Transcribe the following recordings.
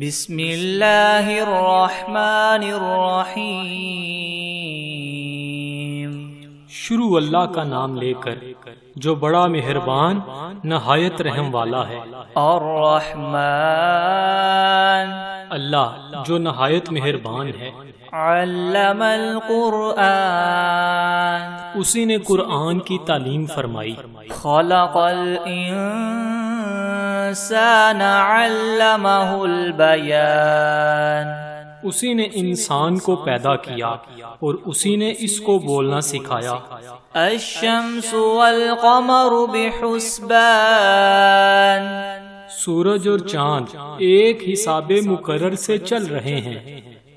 بسم اللہ الرحمن الرحیم۔ شروع اللہ کا نام لے کر جو بڑا مہربان نہایت رحم والا ہے۔ الرحمن، اللہ جو نہایت مہربان ہے۔ علم القرآن، اسی نے قرآن کی تعلیم فرمائی۔ خلق الانسان علمہ البیان، اسی نے انسان کو پیدا کیا اور اسی نے اس کو بولنا سکھایا۔ الشمس والقمر بحسبان، سورج اور چاند ایک حساب مقرر سے چل رہے ہیں۔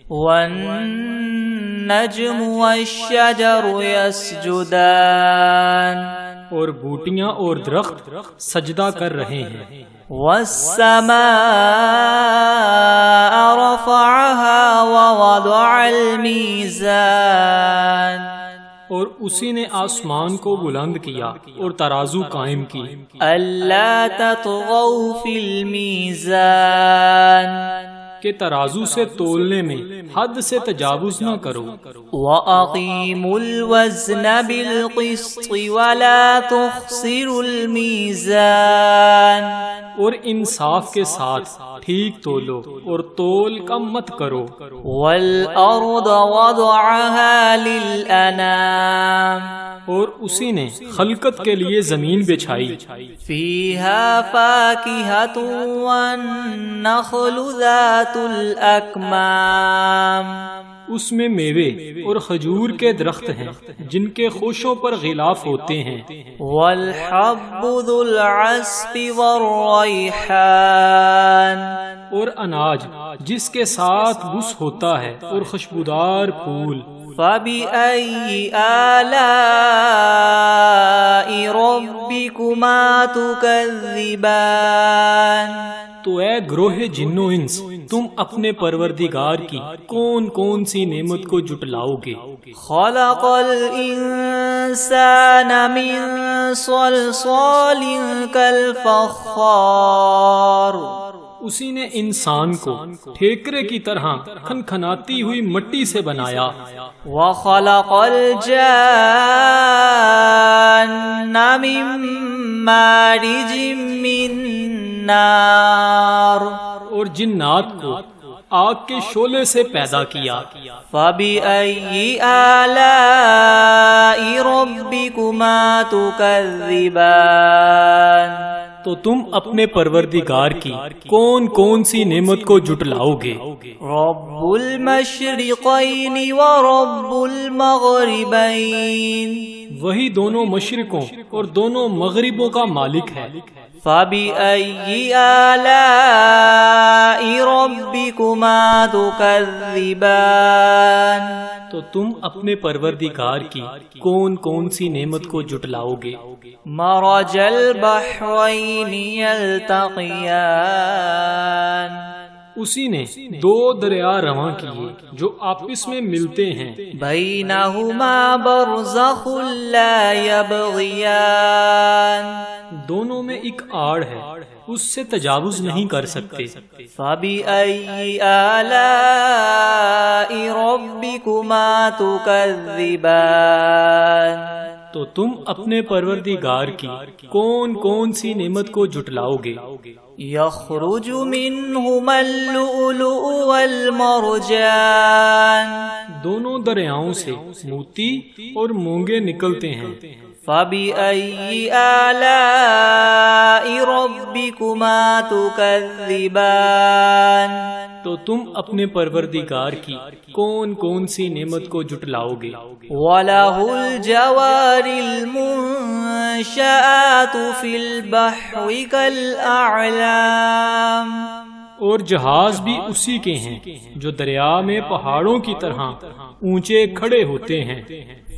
والنجم والشجر يسجدان، اور بوٹیاں اور درخت سجدہ کر رہے ہیں۔ والسماء رفعها ووضع الميزان، اور اسی نے آسمان کو بلند کیا اور ترازو قائم کی۔ ألا تطغوا في الميزان، کہ ترازو سے تولنے میں حد سے تجاوز نہ کرو۔ وَأَقِيمُوا الْوَزْنَ بِالْقِسْطِ وَلَا تُخْسِرُوا الْمِيزَانَ، اور انصاف کے ساتھ ٹھیک تولو اور تول کم مت کرو۔ وَالْأَرْضَ وَضَعَهَا لِلْأَنَامِ، اور اسی نے خلقت کے لیے زمین بچھائی۔ فِيهَا فَاكِهَةٌ وَالنَّخْلُ ذَاتُ الْأَكْمَامِ، اس میں میوے اور کھجور کے درخت ہیں جن کے خوشوں پر غلاف ہوتے ہیں۔ وَالْحَبُّ ذُو الْعَصْفِ وَالرَّيْحَانِ، اور اناج جس کے ساتھ بس ہوتا ہے اور خوشبودار پھول۔ فَبِأَيِّ آلَاءِ رَبِّكُمَا تُكَذِّبَانِ، تو اے گروہ جن و انس، تم اپنے پروردگار کی کون کون سی نعمت کو جٹلاؤ گے؟ خَلَقَ الْإِنسَانَ مِنْ صَلْصَالٍ كَالْفَخَّارِ، اسی نے انسان کو ٹھیکرے کی طرح کھنکھناتی ہوئی مٹی سے بنایا۔ وَخَلَقَ الْجَانَّ مِن مَّارِجٍ مِّن نَّارٍ، اور جنات کو آگ کے شعلے سے پیدا کیا۔ فَبِأَيِّ آلَاءِ رَبِّكُمَا تُكَذِّبَانِ، تو تم اپنے پروردگار کی کون کون سی نعمت کو جٹلاؤ گے؟ رب المشرقین ورب المغربین، وہی دونوں مشرقوں اور دونوں مغربوں کا مالک ہے۔ فَبِأَيِّ آلَاءِ رَبِّكُمَا تُكَذِّبَانِ، تو تم اپنے پروردگار کی کون کون سی نعمت کو جٹلاؤ گے؟ مرج البحرین یلتقیان، اسی نے دو دریا رواں کیے جو آپس میں ملتے ہیں۔ بینہما برزخ لا یبغیان، دونوں میں ایک آڑ ہے، اس سے تجاوز نہیں کر سکتے۔ فَبِأَيِّ آلَاءِ رَبِّكُمَا تُكَذِّبَانِ، تو تم اپنے پروردگار کی کون کون سی نعمت کو جٹلاؤ گے؟ یخرج منہما اللؤلؤ والمرجان، دونوں دریاؤں سے موتی اور مونگے نکلتے ہیں۔ فَبِأَيِّ آلَاءِ رَبِّكُمَا تُكَذِّبَانِ، تو تم اپنے پروردگار کی کون کون سی نعمت کو جٹلاؤ گے؟ وَلَهُ الْجَوَارِ الْمُنشَآتُ فِي الْبَحْرِ كَالْأَعْلَامِ، اور جہاز بھی اسی کے ہیں جو دریا میں پہاڑوں کی طرح اونچے کھڑے ہوتے ہیں۔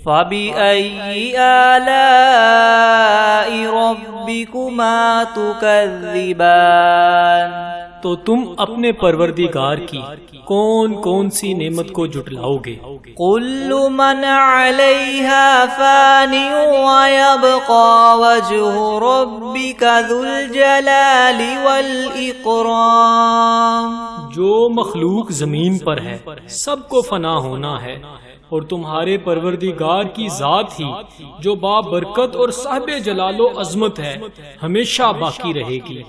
فَبِأَيِّ آلَاءِ رَبِّكُمَا تُكَذِّبَانِ، تو تم اپنے پروردگار کی کون کون سی نعمت کو جٹلاؤ گے؟ كل من عليها فان ويبقى وجه ربك ذو الجلال والإكرام، جو مخلوق زمین پر ہے سب کو فنا ہونا ہے، اور تمہارے پروردگار کی ذات ہی جو بابرکت اور صاحب جلال و عظمت ہے ہمیشہ باقی رہے گی۔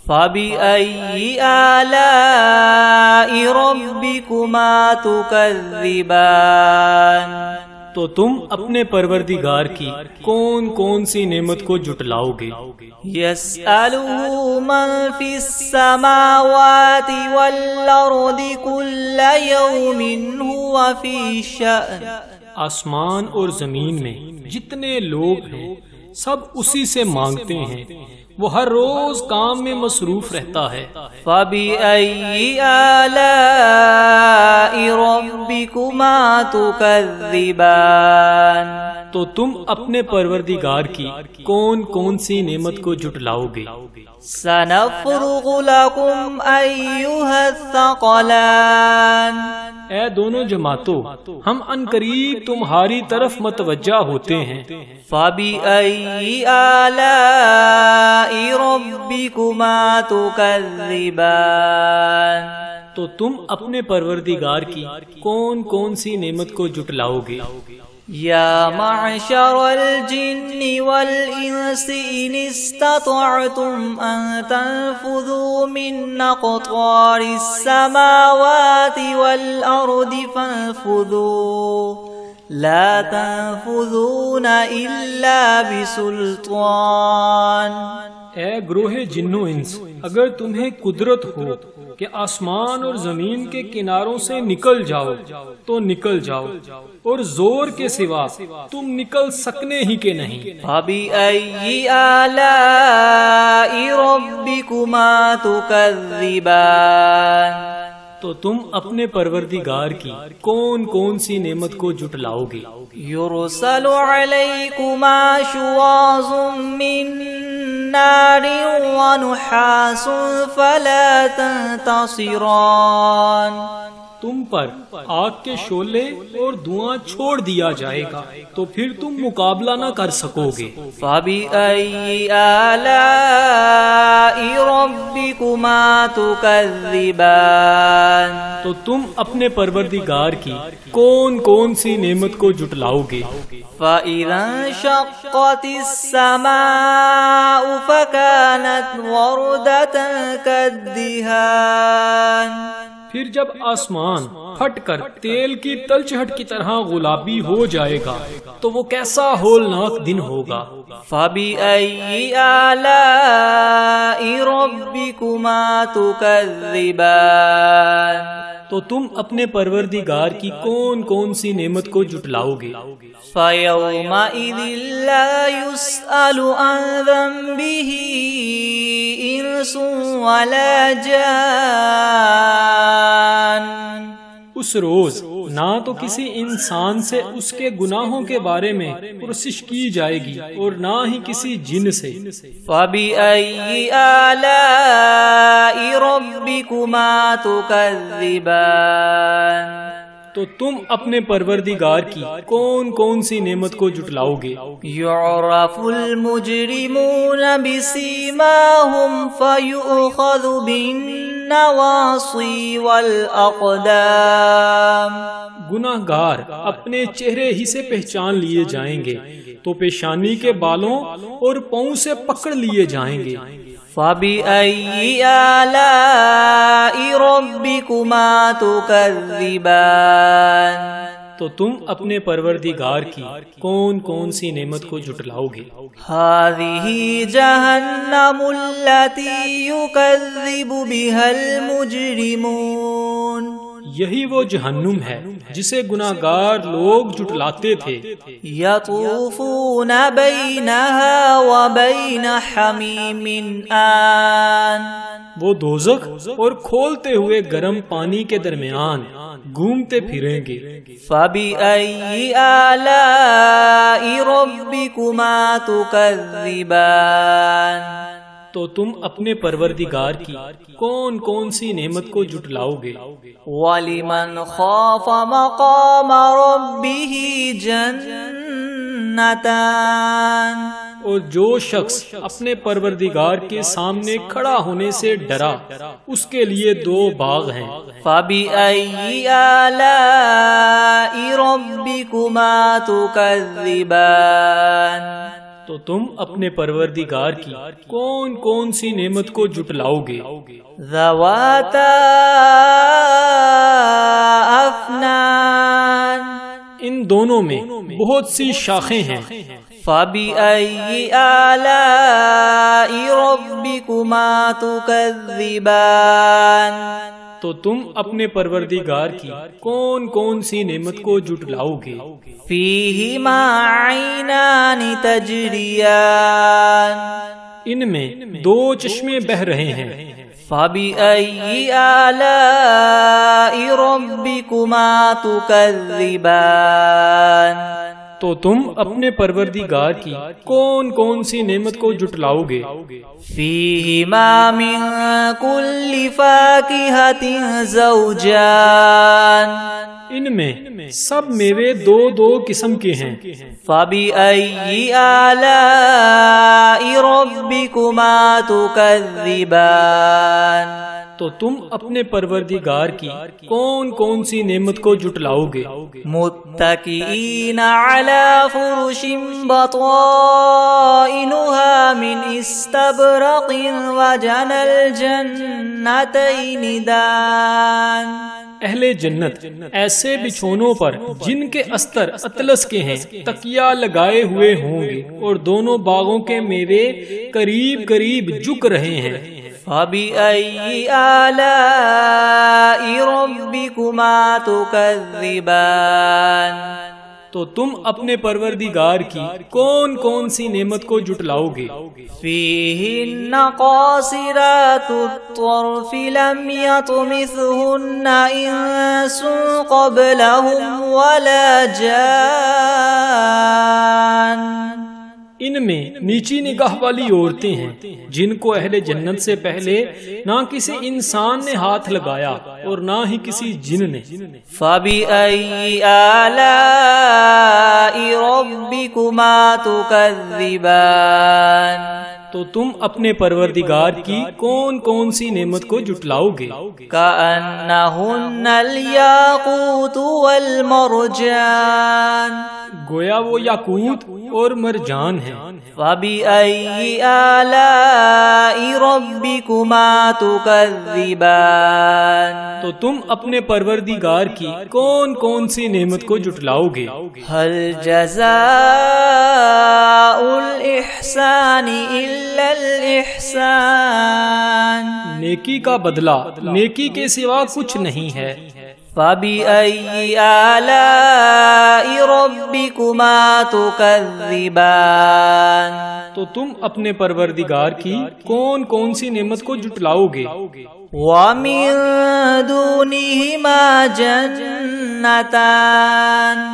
فَبِأَيِّ آلَاءِ رَبِّكُمَا تُكَذِّبَانِ، تو تم اپنے پروردگار کی کون کون سی نعمت کو جھٹلاؤ گے؟ يَسْأَلُهُ مَن فِي السَّمَاوَاتِ وَالْأَرْضِ كُلَّ يَوْمٍ هُوَ فِي شَأْنٍ، آسمان اور زمین میں جتنے لوگ ہیں سب اسی سے مانگتے ہیں، وہ ہر روز کام میں مصروف رہتا ہے۔ فَبِأَيِّ آلَاءِ رَبِّكُمَا تُكَذِّبَانِ، تو تم اپنے پروردگار کی کون کون سی نعمت کو جھٹلاؤ گے؟ سَنَفْرُغُ لَكُمْ أَيُّهَا الثَّقَلَانِ، اے دونوں جماعتوں، ہم عنقریب تمہاری طرف متوجہ ہوتے ہیں۔ فَبِأَيِّ آلَاءِ رَبِّكُمَا تُكَذِّبَانِ، تو تم اپنے پروردگار کی کون کون سی نعمت کو جھٹلاؤ گے؟ یا معشر الجن والانس ان استطعتم ان تنفذوا من اقطار السماوات والارض فانفذوا لا تنفذون الا بسلطان۔ اے گروہ جن و انس، اگر تمہیں قدرت ہو کہ آسمان اور زمین کے کناروں سے نکل جاؤ تو نکل جاؤ، اور زور کے سوا تم نکل سکنے ہی کے نہیں۔ فَبِأَيِّ آلَاءِ رَبِّكُمَا تُكَذِّبَانِ، تو تم اپنے پروردگار کی کون کون سی نعمت کو جھٹلاؤ گے؟ يُرْسَلُ عَلَيْكُمَا شُوَاظٌ مِّن نَّارٍ وَنُحَاسٌ فَلَا تَنتَصِرَانِ، تم پر آگ کے شعلے اور دھواں چھوڑ دیا جائے گا تو پھر تم مقابلہ نہ کر سکو گے۔ فَبِأَيِّ آلَاءِ رَبِّكُمَا تُكَذِّبَانِ، تو تم اپنے پروردگار کی کون کون سی نعمت کو جھٹلاؤ گے؟ فَإِذَا انشَقَّتِ السَّمَاءُ فَكَانَتْ وَرْدَةً كَالدِّهَانِ، پھر جب آسمان پھٹ کر تیل کی تلچھٹ کی طرح گلابی ہو جائے گا تو وہ کیسا ہولناک دن ہوگا۔ فَبِأَيِّ آلَاءِ رَبِّكُمَا تُكَذِّبَانِ، تو تم اپنے پروردگار کی کون کون سی نعمت کو جھٹلاؤ گے؟ فَيَوْمَئِذٍ لَا يُسْأَلُ عَنْ ذَنبِهِ إِنسٌ وَلَا جَانٌ، اس روز نہ تو کسی انسان سے اس کے گناہوں کے بارے میں پرسش کی جائے گی اور نہ ہی کسی جن سے۔ فَبِأَيِّ آلَاءِ رَبِّكُمَا تُكَذِّبَانِ، تو تم اپنے پروردگار کی کون کون سی نعمت کو جھٹلاؤ گے؟ يُعْرَفُ الْمُجْرِمُونَ بِسِيمَاهُمْ فَيُؤْخَذُ بِالنَّوَاصِي وَالْأَقْدَامِ، گناہگار اپنے چہرے ہی سے پہچان لیے جائیں گے تو پیشانی کے بالوں اور پاؤں سے پکڑ لیے جائیں گے۔ فَبِأَيِّ آلَاءِ رَبِّكُمَا تُكَذِّبَانِ، تو تم اپنے پروردگار کی کون کون سی نعمت کو جھٹلاؤ گے؟ هَذِهِ جَهَنَّمُ الَّتِي يُكَذِّبُ بِهَا الْمُجْرِمُونَ، یہی وہ جہنم ہے جسے گناہگار لوگ جھٹلاتے تھے۔ يَطُوفُونَ بَيْنَهَا وَبَيْنَ حَمِيمٍ آن، وہ دوزخ اور کھولتے ہوئے گرم پانی کے درمیان گھومتے پھریں گے۔ فَبِأَيِّ آلَاءِ رَبِّكُمَا تُكَذِّبَانِ، تو تم اپنے پروردگار کی کون کون سی نعمت کو جھٹلاؤ گے؟ وَلِمَنْ خَافَ مَقَامَ رَبِّهِ جَنَّتَانِ، اور جو شخص اپنے پروردگار کے سامنے کھڑا ہونے سے ڈرا اس کے لیے 2 باغ ہیں۔ فَبِأَيِّ آلَاءِ رَبِّكُمَا تُكَذِّبَانِ تو تم اپنے پروردگار کی کون کون سی نعمت کو جھٹلاؤ گے؟ ذَوَاتَا أَفْنَانٍ ان دونوں میں بہت سی شاخیں ہیں۔ فَبِأَيِّ آلَاءِ رَبِّكُمَا تُكَذِّبَانِ تو تم اپنے پروردگار کی کون کون سی نعمت کو جھٹلاؤ گے؟ فِيهِمَا عَيْنَانِ تَجْرِيَانِ ان میں 2 چشمے بہہ رہے ہیں۔ فَبِأَيِّ آلَاءِ رَبِّكُمَا تُكَذِّبَانِ تو تم اپنے پروردگار کی کون کون سی نعمت کو جھٹلاؤ گے؟ فِيهِمَا مِن كُلِّ فَاكِهَةٍ زَوْجَانِ ان میں سب میوے 2 قسم کے ہیں۔ فَبِأَيِّ آلَاءِ رَبِّكُمَا تُكَذِّبَانِ تو تم اپنے پروردگار کی کون کون سی نعمت کو جھٹلاؤ گے؟ متكئين على فرش بطائنها من استبرق وجنى الجنتين دان اہل جنت ایسے بچھونوں پر جن کے استر اطلس کے ہیں تکیہ لگائے ہوئے ہوں گے اور دونوں باغوں کے میوے قریب قریب جھک رہے ہیں۔ فَبِأَيِّ آلَاءِ رَبِّكُمَا تُكَذِّبَانِ تو تم اپنے پروردگار کی کون کون سی نعمت کو جھٹلاؤ گے؟ فِيهِنَّ قَاصِرَاتُ الطَّرْفِ لَمْ يَطْمِثْهُنَّ إِنسٌ قَبْلَهُمْ وَلَا جَانٌّ ان میں نیچی نگاہ والی عورتیں ہیں جن کو اہل جنت سے پہلے نہ کسی انسان نے ہاتھ لگایا اور نہ ہی کسی جن نے۔ فَبِأَيِّ آلَاءِ رَبِّكُمَا تُكَذِّبَانِ تو تم اپنے پروردگار کی کون کون سی نعمت کو جھٹلاؤ گے؟ كَأَنَّهُنَّ الْيَاقُوتُ وَالْمَرْجَانُ گویا وہ یاقوت اور مرجان ہیں۔ فَبِأَيِّ آلَاءِ رَبِّكُمَا تُكَذِّبَانِ تو تم اپنے پروردگار کی کون کون سی نعمت کو جھٹلاؤ گے؟ هَلْ جَزَاءُ الْإِحْسَانِ إِلَّا الْإِحْسَانُ نیکی کا بدلہ نیکی کے سوا کچھ نہیں ہے۔ فَبِأَيِّ آلَاءِ رَبِّكُمَا تُكَذِّبَانِ تو تم اپنے پروردگار کی کون کون سی نعمت کو جھٹلاؤ گے؟ وَمِن دُونِهِمَا جَنَّتَانِ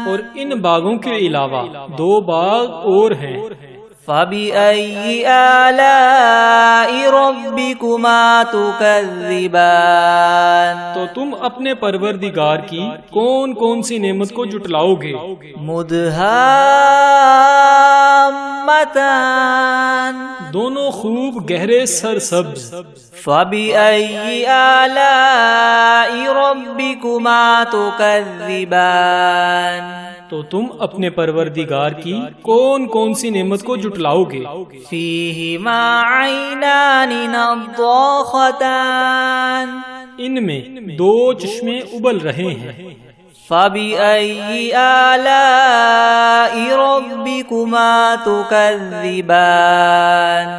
اور ان باغوں کے علاوہ 2 باغ اور ہیں۔ فَبِأَيِّ آلَاءِ رَبِّكُمَا تُكَذِّبَانِ تو تم اپنے پروردگار کی کون کون سی نعمت کو جھٹلاؤ گے؟ مُدْهَامَّتَانِ دونوں خوب گہرے سرسبز۔ فَبِأَيِّ آلَاءِ رَبِّكُمَا تُكَذِّبَانِ تو تم اپنے پروردگار کی کون کون سی نعمت کو جھٹلاؤ گے؟ فِيهِمَا عَيْنَانِ نَضَّاخَتَانِ ان میں 2 چشمے ابل رہے ہیں۔ فَبِأَيِّ آلَاءِ رَبِّكُمَا تُكَذِّبَانِ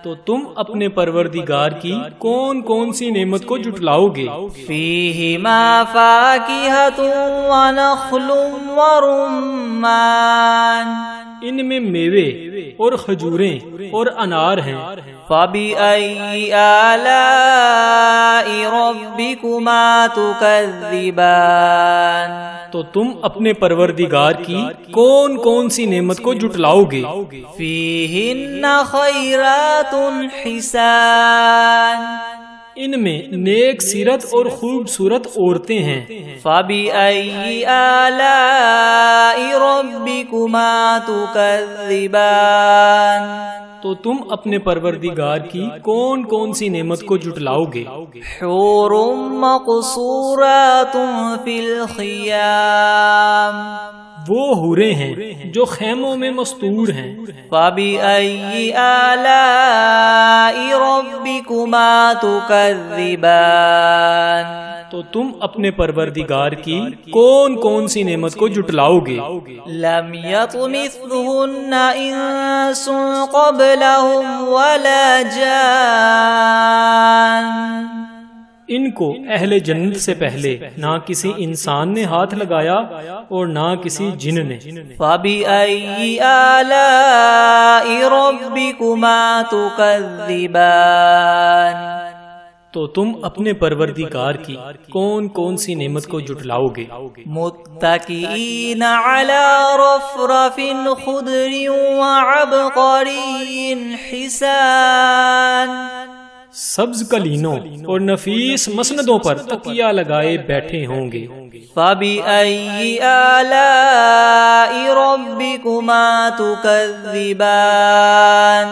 تو تم اپنے پروردگار کی کون کون سی نعمت کو جھٹلاؤ گے؟ فِيهِمَا فَاكِهَةٌ وَنَخْلٌ وَرُمَّانٌ ان میں میوے اور کھجوریں اور انار ہیں۔ فَبِأَيِّ آلَاءِ رَبِّكُمَا تُكَذِّبَانِ تو تم اپنے پروردگار کی کون کون سی نعمت کو جھٹلاؤ گے؟ فِيهِنَّ خَيْرَاتٌ حِسَانٌ ان میں نیک سیرت اور خوبصورت عورتیں ہیں۔ فَبِأَيِّ آلَاءِ رَبِّكُمَا تُكَذِّبَانِ تو تم اپنے پروردگار کی کون کون سی نعمت کو جھٹلاؤ گے؟ حور مقصورات فی الخیام وہ حوریں ہیں جو خیموں میں مستور ہیں۔ فَبِأَيِّ آلَاءِ رَبِّكُمَا تُكَذِّبَانِ تو تم اپنے پروردگار کی کون کون سی نعمت کو جھٹلاؤ گے؟ لم يطمثهن انس قبلهم ولا جان ان کو اہل جنت سے پہلے نہ کسی انسان نے ہاتھ لگایا اور نہ کسی جن نے۔ فَبِأَيِّ آلَاءِ رَبِّكُمَا تُكَذِّبَانِ تو تم اپنے پروردگار کی کون کون سی نعمت کو جھٹلاؤ گے؟ متکئین علی رفرف خضر وعبقری حسان سبز قلینوں اور نفیس مسندوں پر تکیہ لگائے بیٹھے ہوں گے۔ فَبِأَيِّ آلَاءِ رَبِّكُمَا تُكَذِّبَانِ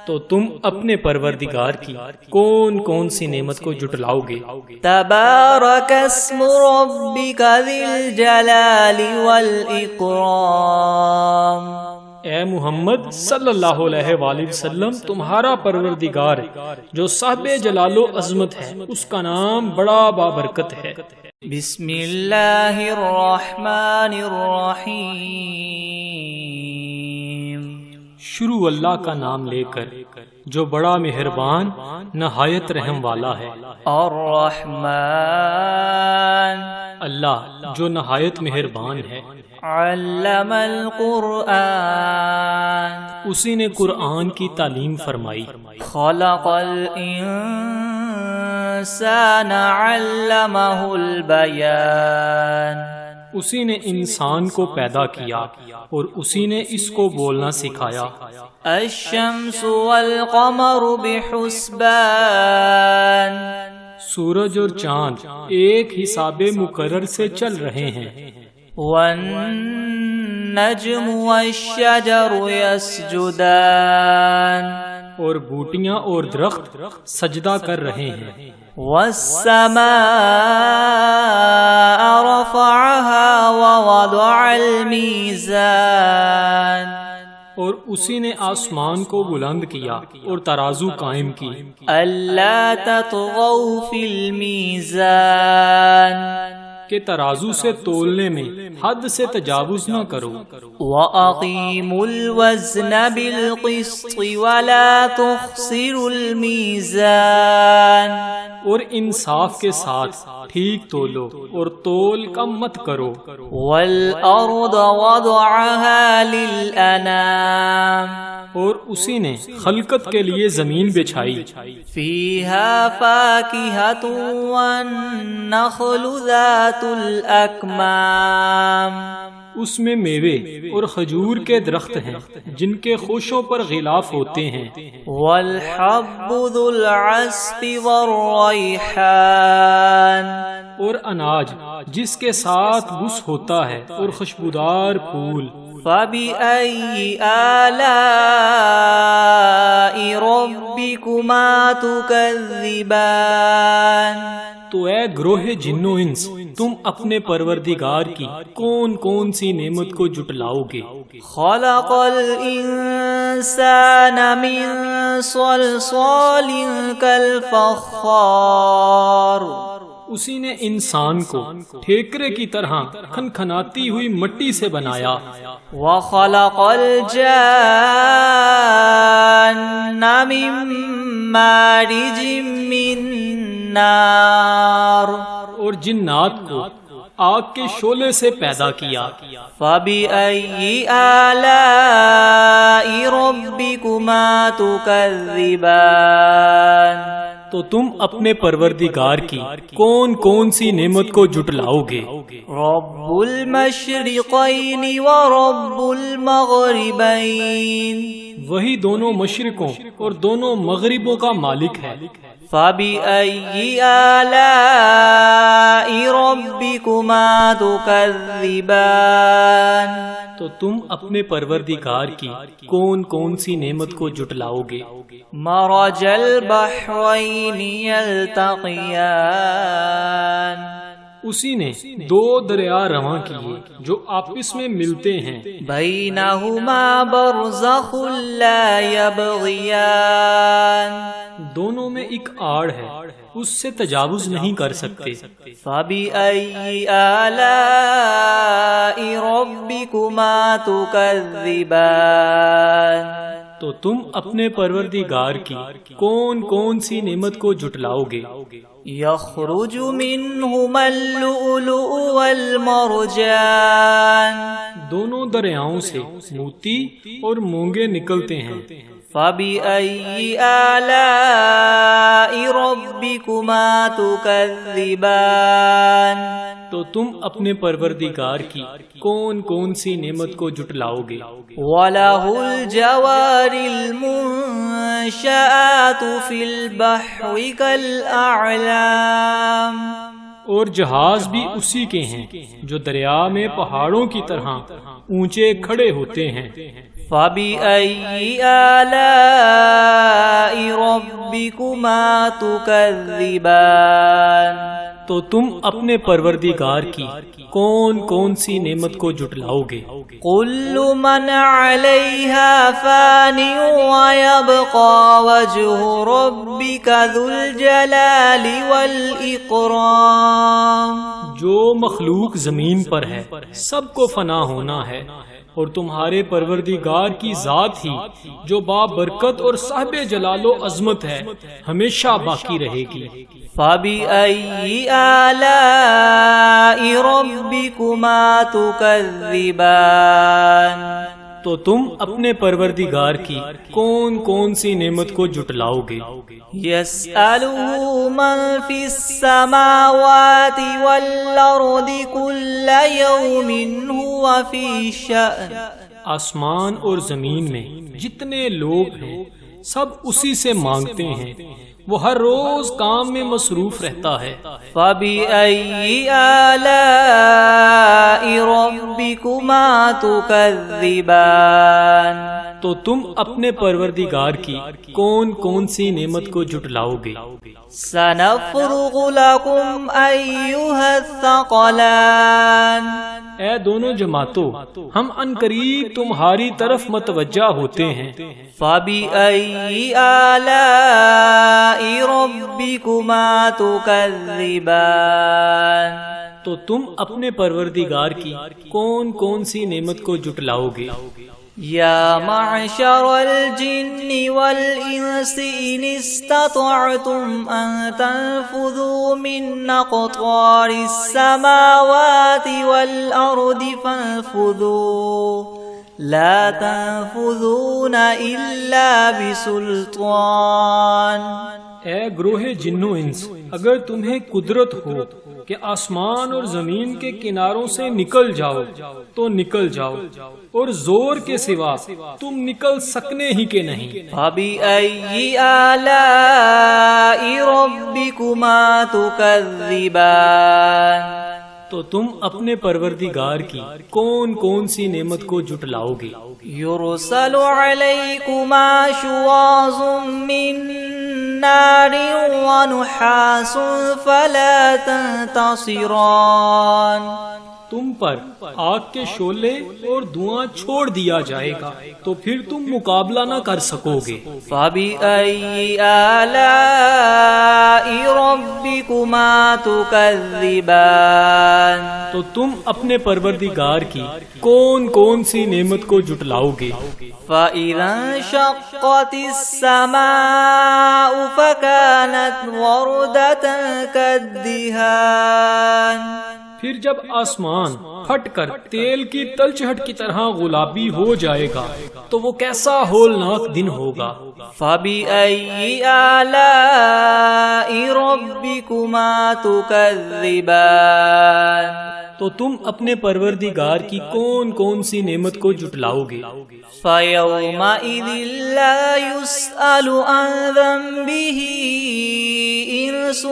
تو تم اپنے پروردگار کی کون کون سی نعمت کو جھٹلاؤ گے؟ تبارک اسم ربک ذی الجلال والاکرام اے محمد صلی اللہ علیہ وآلہ وسلم، تمہارا پروردگار جو صاحب جلال و عظمت ہے، اس کا نام بڑا بابرکت ہے۔ بسم اللہ الرحمن الرحیم شروع اللہ کا نام لے کر جو بڑا مہربان نہایت رحم والا ہے۔ الرحمن اللہ جو نہایت مہربان ہے۔ علم القرآن اسی نے قرآن کی تعلیم فرمائی۔ خلق الانسان علمہ البیان اسی نے انسان کو پیدا کیا اور اسی نے اس کو بولنا سکھایا۔ الشمس والقمر بحسبان سورج اور چاند ایک حساب مقرر سے چل رہے ہیں۔ والنجم والشجر يسجدان اور بوٹیاں اور درخت سجدہ کر رہے ہیں۔ والسماء رفعها ووضع الميزان اور اسی نے آسمان کو بلند کیا اور ترازو قائم کی۔ ألا تطغوا في الميزان کہ ترازو سے تولنے میں حد سے تجاوز نہ کرو۔ وَأَقِيمُوا الْوَزْنَ بِالْقِسْطِ وَلَا تُخْسِرُوا الْمِيزَانَ اور انصاف کے ساتھ ٹھیک تولو اور تول کم مت کرو۔ وَالْأَرْضَ وَضَعَهَا لِلْأَنَامِ اور اسی نے خلقت کے لیے زمین بچھائی۔ فِيهَا فَاكِهَةٌ وَالنَّخْلُ ذَاتُ الْأَكْمَامِ اس میں میوے اور کھجور کے درخت ہیں جن کے خوشوں پر غلاف ہوتے ہیں۔ وَالْحَبُّ ذُو الْعَصْفِ وَالرَّيْحَانِ اور اناج جس کے ساتھ بس ہوتا ہے اور خوشبودار پھول۔ فَبِأَيِّ آلَاءِ رَبِّكُمَا تُكَذِّبَانِ تو اے گروہ جن و انس، تم اپنے پروردگار کی کون کون سی نعمت کو جھٹلاؤ گے؟ خَلَقَ الْإِنسَانَ مِنْ صَلْصَالٍ كَالْفَخَّارِ اسی نے انسان کو ٹھیکرے کی طرح کھنکھناتی ہوئی مٹی سے بنایا۔ وَخَلَقَ الْجَانَّ مِن مَّارِجٍ مِّن نَّارٍ اور جنات کو آگ کے شعلے سے پیدا کیا۔ فَبِأَيِّ آلَاءِ رَبِّكُمَا تُكَذِّبَانِ تو تم اپنے پروردگار کی کون کون سی نعمت کو جھٹلاؤ گے؟ رب المشرقین ورب المغربین وہی دونوں مشرقوں اور دونوں مغربوں کا مالک ہے۔ فبأي آلاء ربكما تكذبان تو تم اپنے پروردگار کی کون کون سی نعمت کو جٹلاؤ گے؟ مرج البحرين يلتقيان اسی نے دو دریا رواں کیے جو آپس میں ملتے ہیں، بينهما برزخ لا يبغيان دونوں میں ایک آڑ ہے، اس سے تجاوز نہیں کر سکتے۔ فبأي آلاء ربكما تكذبان تو تم اپنے پروردگار کی کون کون سی نعمت کو جٹلاؤ گے؟ يخرج منهما اللؤلؤ والمرجان دونوں دریاؤں سے موتی اور مونگے نکلتے ہیں۔ فبأي آلاء ربكما تكذبان تو تم اپنے پروردگار کی کون کون سی نعمت کو جٹلاؤ گے؟ وله الجوار المنشآت في البحر كالأعلام اور جہاز بھی اسی کے ہیں جو دریا میں پہاڑوں کی طرح اونچے کھڑے ہوتے ہیں۔ فبأي آلاء ربكما تكذبان تو تم اپنے پروردگار کی کون کون سی نعمت کو جٹلاؤ گے؟ كل من عليها فان ويبقى وجه ربك ذو الجلال والإكرام جو مخلوق زمین پر ہے سب کو فنا ہونا ہے، اور تمہارے پروردگار کی ذات ہی جو بابرکت اور صاحب جلال و عظمت ہے ہمیشہ باقی رہے گی۔ فبأي آلاء ربكما تكذبان تو تم اپنے پروردگار کی کون کون سی نعمت کو جٹلاؤ گے؟ يسأله من في السماوات والأرض كل يوم هو في شأن آسمان اور زمین میں جتنے لوگ ہیں سب اسی سے مانگتے ہیں، وہ ہر روز کام میں مصروف رہتا ہے۔ فبأي آلاء ربكما تكذبان تو تم اپنے پروردگار کی کون کون سی نعمت کو جٹلاؤ گے؟ سنفرغ لكم أيها الثقلان اے دونوں جماعتوں، ہم عنقریب تمہاری طرف متوجہ ہوتے ہیں۔ فبأي آلاء ربكما تكذبان تو تم اپنے پروردگار کی کون کون سی نعمت کو جٹلاؤ گے؟ يا معشر الجن والإنس إن استطعتم أن تنفذوا من أقطار السماوات والأرض فانفذوا لا تنفذون إلا بسلطان۔ اے گروہ جن و انس، اگر تمہیں قدرت ہو کہ آسمان اور زمین کے کناروں سے نکل جاؤ تو نکل جاؤ، اور زور کے سوا تم نکل سکنے ہی کے نہیں۔ فَبِأَيِّ آلَاءِ رَبِّكُمَا تُكَذِّبَانِ تو تم اپنے پروردگار کی کون کون سی نعمت کو جٹلاؤ گے؟ يُرْسَلُ عَلَيْكُمَا شُوَاظٌ مِّن نَّارٍ وَنُحَاسٌ فَلَا تَنتَصِرَانِ تم پر آگ کے شعلے اور دھواں چھوڑ دیا جائے گا تو پھر تم مقابلہ نہ کر سکو گے۔ فَبِأَيِّ آلَاءِ رَبِّكُمَا تُكَذِّبَانِ تو تم اپنے پروردگار کی کون کون سی نعمت کو جٹلاؤ گے؟ فَإِذَا انشَقَّتِ السَّمَاءُ فَكَانَتْ وَرْدَةً كَالدِّهَانِ پھر جب آسمان پھٹ کر تیل کی تلچھٹ کی طرح گلابی ہو جائے گا تو وہ کیسا ہولناک دن ہوگا۔ فَبِأَيِّ آلَاءِ رَبِّكُمَا تُكَذِّبَانِ، تو تم اپنے پروردگار کی کون کون سی نعمت کو جھٹلاؤ گے؟ فَيَوْمَئِذٍ لَا يُسْأَلُ عَنْ ذَنبِهِ إِنسٌ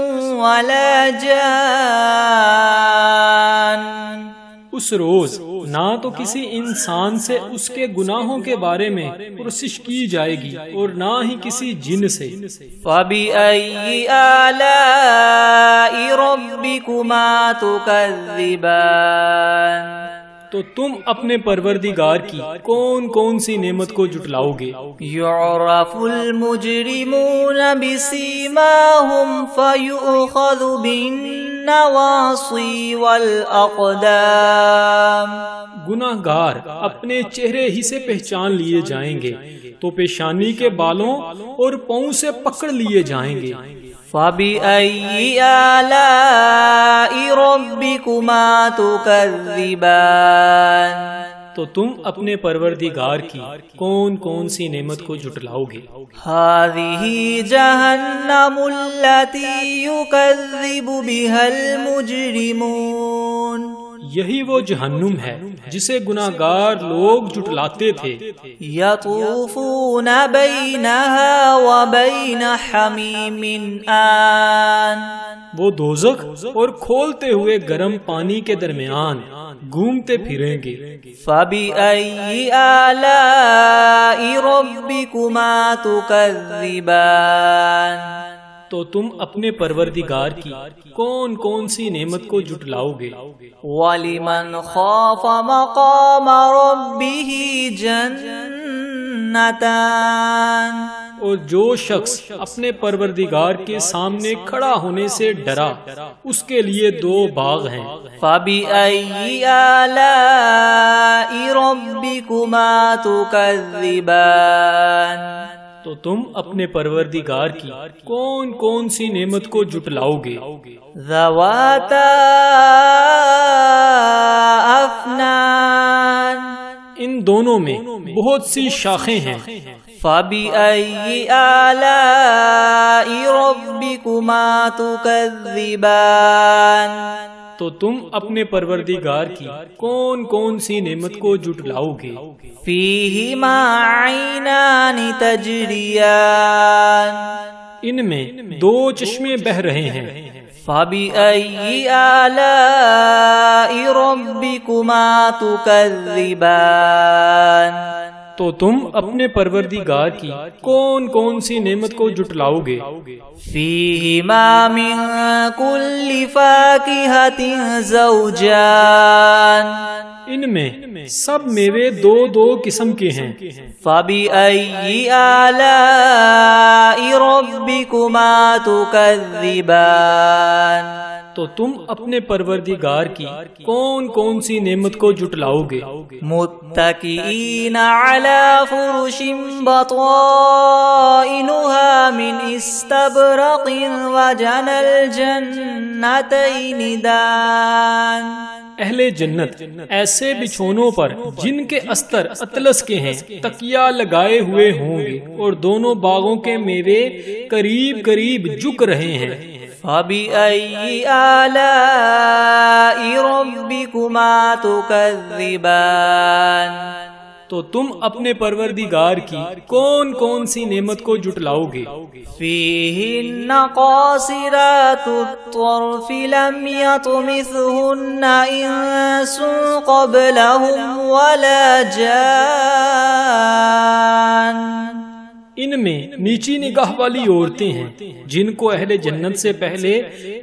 وَلَا جَانٌ، اس روز نہ تو کسی انسان سے اس کے گناہوں کے بارے میں پرسش کی جائے گی اور نہ ہی کسی جن سے۔ فَبِأَيِّ آلَاءِ رَبِّكُمَا تُكَذِّبَانِ، تو تم اپنے پروردگار کی کون کون سی نعمت کو جھٹلاؤ گے؟ يُعْرَفُ الْمُجْرِمُونَ بِسِيمَاهُمْ فَيُؤْخَذُ بِالنَّوَاصِي وَالْأَقْدَامِ، گناہگار اپنے چہرے ہی سے پہچان لیے جائیں گے تو پیشانی کے بالوں اور پاؤں سے پکڑ لیے جائیں گے۔ فَبِأَيِّ آلَاءِ رَبِّكُمَا تُكَذِّبَانِ، تو تم اپنے پروردگار کی کون کون سی نعمت کو جھٹلاؤ گے؟ هَذِهِ جَهَنَّمُ الَّتِي يُكَذِّبُ بِهَا الْمُجْرِمُونَ، یہی وہ جہنم ہے جسے گناہگار لوگ جھٹلاتے تھے۔ يَطُوفُونَ بَيْنَهَا وَبَيْنَ حَمِيمٍ آن، وہ دوزخ اور کھولتے ہوئے گرم پانی کے درمیان گھومتے پھریں گے۔ فَبِأَيِّ آلَاءِ رَبِّكُمَا تُكَذِّبَانِ، تو تم اپنے پروردگار کی کون کون سی نعمت کو جھٹلاؤ گے؟ وَلِمَنْ خَافَ مَقَامَ رَبِّهِ جَنَّتَانِ، اور جو شخص اپنے پروردگار کے سامنے کھڑا ہونے سے ڈرا اس کے لیے دو باغ ہیں۔ فَبِأَيِّ آلَاءِ رَبِّكُمَا تُكَذِّبَانِ، تو تم اپنے پروردگار کی کون کون سی نعمت کو جھٹلاؤ گے؟ ذَوَاتَا أَفْنَانٍ، ان دونوں میں بہت سی شاخیں ہیں۔ فَبِأَيِّ آلَاءِ رَبِّكُمَا تُكَذِّبَانِ، تو تم اپنے پروردگار کی کون کون سی نعمت کو جھٹلاؤ گے؟ فِيهِمَا عَيْنَانِ تَجْرِيَانِ، ان میں دو چشمے بہہ رہے ہیں۔ فَبِأَيِّ آلَاءِ رَبِّكُمَا تُكَذِّبَانِ، تو تم اپنے پروردگار کی کون کون سی نعمت کو جھٹلاؤ گے؟ فِيهِمَا مِن كُلِّ فَاكِهَةٍ زَوْجَانِ، ان میں سب میوے دو دو قسم کے ہیں۔ فَبِأَيِّ آلَاءِ رَبِّكُمَا تُكَذِّبَانِ، تو تم اپنے پروردگار کی کون کون سی نعمت کو جھٹلاؤ گے؟ متكئين على فرش بطائنها من استبرق وجنى الجنتين دان، اہل جنت ایسے بچھونوں پر جن کے استر اطلس کے ہیں تکیہ لگائے ہوئے ہوں گے اور دونوں باغوں کے میوے قریب قریب جھک رہے ہیں۔ فَبِأَيِّ آلَاءِ رَبِّكُمَا تُكَذِّبَانِ، تو تم اپنے پروردگار کی کون کون سی نعمت کو جھٹلاؤ گے؟ فِيهِنَّ قَاصِرَاتُ الطَّرْفِ لَمْ يَطْمِثْهُنَّ إِنسٌ قَبْلَهُمْ وَلَا جَانٌ، ان میں نیچی نگاہ والی عورتیں ہیں جن کو اہل جنت سے پہلے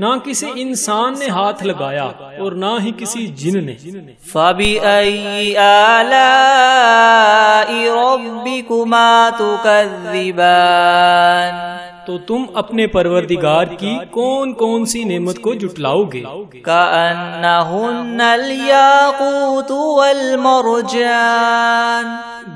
نہ کسی انسان نے ہاتھ لگایا اور نہ ہی کسی جن نے۔ فَبِأَيِّ آلَاءِ رَبِّكُمَا تُكَذِّبَانِ، تو تم اپنے پروردگار کی کون کون سی نعمت کو جھٹلاؤ گے؟ كَأَنَّهُنَّ الْيَاقُوتُ وَالْمَرْجَانُ،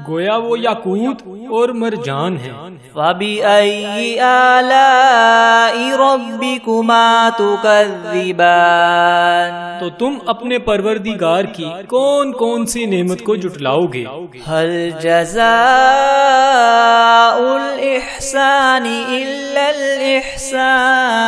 گویا وہ یاقوت اور مرجان ہیں۔ فَبِأَيِّ آلَاءِ رَبِّكُمَا تُكَذِّبَانِ تو تم اپنے پروردگار کی کون کون سی نعمت کو جٹلاؤ گے؟ هَلْ جَزَاءُ الْإِحْسَانِ إِلَّا الْإِحْسَانُ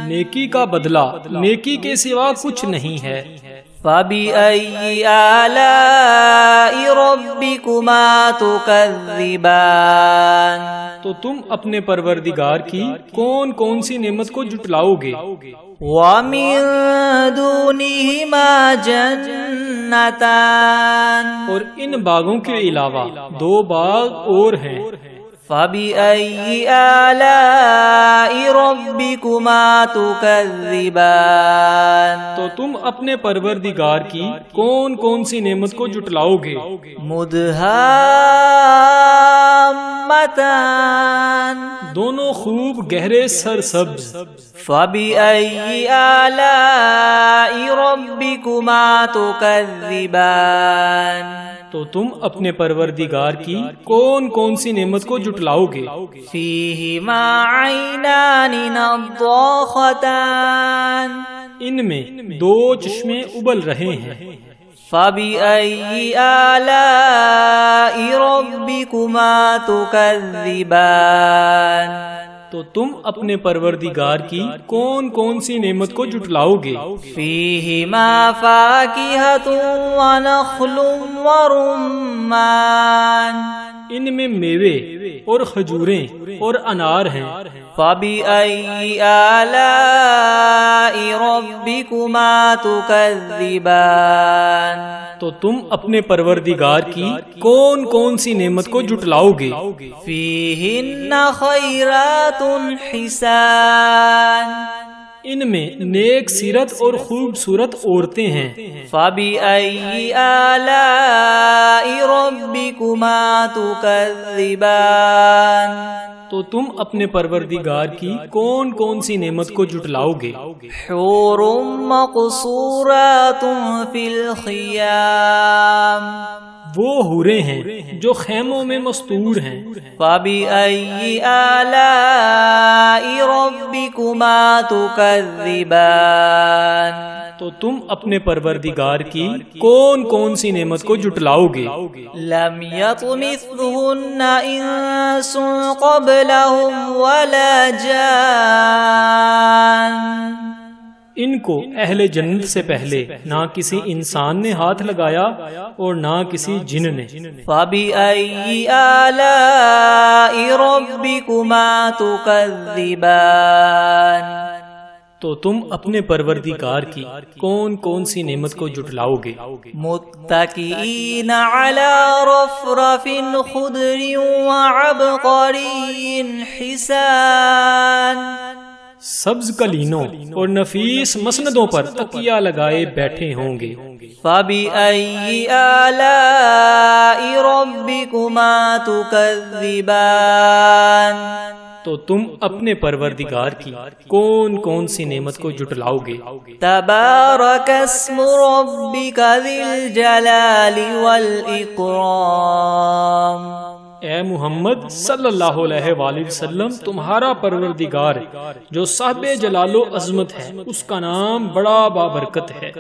نیکی کا بدلہ نیکی کے سوا کچھ نہیں ہے۔ فَبِأَيِّ آلَاءِ رَبِّكُمَا تُكَذِّبَانِ تو تم اپنے پروردگار کی کون کون سی نعمت کو جٹلاؤ گے؟ وَمِن دُونِهِمَا جَنَّتَانِ اور ان باغوں کے علاوہ دو باغ اور ہیں۔ فَبِأَيِّ آلَاءِ رَبِّكُمَا تُكَذِّبَانِ تو تم اپنے پروردگار کی کون کون سی نعمت کو جٹلاؤ گے؟ مُدْهَامَّتَانِ دونوں خوب گہرے سرسبز۔ فَبِأَيِّ آلَاءِ رَبِّكُمَا تُكَذِّبَانِ تو تم اپنے پروردگار کی کون کون سی نعمت کو جٹلاؤ گے؟ فِيهِمَا عَيْنَانِ نَضَّاخَتَانِ ان میں دو چشمے ابل رہے ہیں۔ فَبِأَيِّ آلَاءِ رَبِّكُمَا تُكَذِّبَانِ تو تم اپنے پروردگار کی کون کون سی نعمت کو جٹلاؤ گے؟ فِيهِمَا فَاكِهَةٌ وَنَخْلٌ وَرُمَّانٌ ان میں میوے اور کھجوریں اور انار ہیں۔ فَبِأَيِّ آلَاءِ رَبِّكُمَا تُكَذِّبَانِ تو تم اپنے پروردگار کی کون کون سی نعمت کو جٹلاؤ گے؟ فِيهِنَّ خَيْرَاتٌ حِسَانٌ ان میں نیک سیرت اور خوبصورت عورتیں ہیں۔ فَبِأَيِّ آلَاءِ رَبِّكُمَا تُكَذِّبَانِ تو تم اپنے پروردگار کی کون کون سی نعمت کو جٹلاؤ گے؟ حور مقصورات فی الخیام وہ حوریں ہیں جو خیموں میں مستور ہیں۔ فَبِأَيِّ آلَاءِ رَبِّكُمَا تُكَذِّبَانِ تو تم اپنے پروردگار کی کون کون سی نعمت کو جٹلاؤ گے؟ لم يطمثهن انس قبلهم ولا جان ان کو اہل جنت سے پہلے نہ کسی انسان نے ہاتھ لگایا اور نہ کسی جن نے۔ فَبِأَيِّ آلَاءِ رَبِّكُمَا تُكَذِّبَانِ تو تم اپنے پروردگار کی کون کون سی نعمت کو جٹلاؤ گے؟ متکئین علی رفرف خضر وعبقری حسان سبز قلینوں اور نفیس مسندوں پر تکیہ لگائے بیٹھے ہوں گے۔ فَبِأَيِّ آلَاءِ رَبِّكُمَا تُكَذِّبَانِ تو تم اپنے پروردگار کی کون کون سی نعمت کو جٹلاؤ گے؟ تبارک اسم ربک ذی الجلال والاکرام اے محمد صلی اللہ علیہ وآلہ وسلم تمہارا پروردگار جو صاحب جلال و عظمت ہے اس کا نام بڑا بابرکت ہے۔